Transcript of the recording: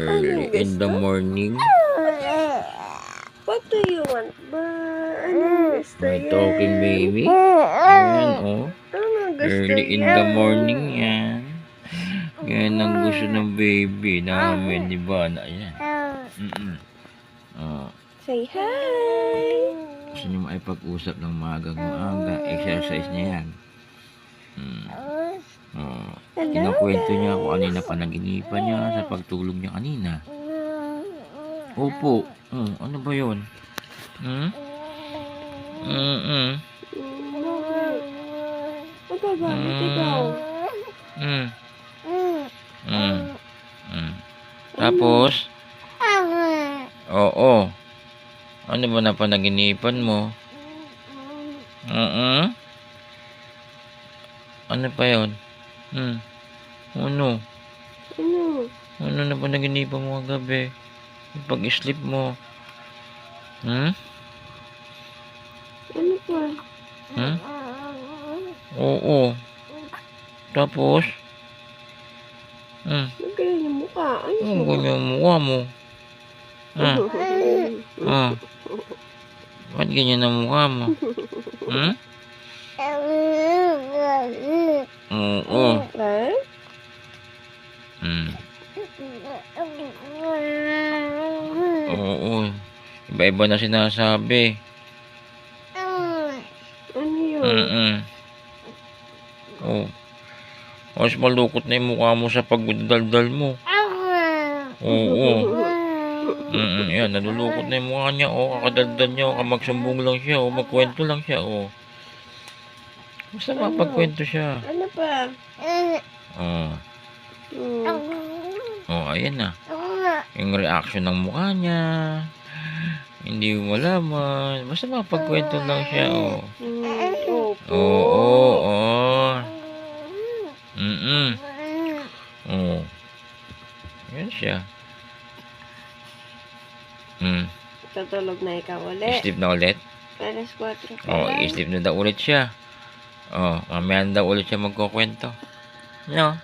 Early Anong in the gusto? morning. What do you want ba? Anong gusto My yan? talking baby. Ayan, oh. Anong gusto Early in the yan? morning yan. Yan ang gusto ng baby namin, di ba? Ayan. Oh. Say hi! Gusto niyo maipag-usap ng maagang maaga. Exercise niya yan. Oh. Hello, Kinakwento niya kung ano na panaginipan niya sa pagtulog niya kanina. Opo. Ano ba yun? Bakit ikaw? Tapos, oo. Ano ba na panaginipan mo? Ano pa yun? Ano? Ano? Ano na panaginipan mo kagabi? Yung pag-sleep mo? Ano pa? Oo. Tapos? Ang ganyan yung mukha. Ang ganyan ang mukha mo. Ba't ganyan ang mukha mo? Oo. Eh? Oo. Iba-iba na sinasabi. Ano yun? Oh. Mas malukot na yung mukha mo sa pagdaldal mo. Oo. Yan, nalulukot na yung mukha niya. Kakadaldal niya. Magsumbong lang siya. Magkwento lang siya. Basta mapagkwento siya. Ano pa? Ayan na. Yung reaction ng mukha niya. Hindi mo malaman. Basta mapagkwento lang siya. Oo. Yan siya. Tutulog na ikaw ulit. Sleep na ulit? Alas 4 pa lang. I-sleep na daw ulit siya. Mamaya na daw ulit siya magkukwento. No?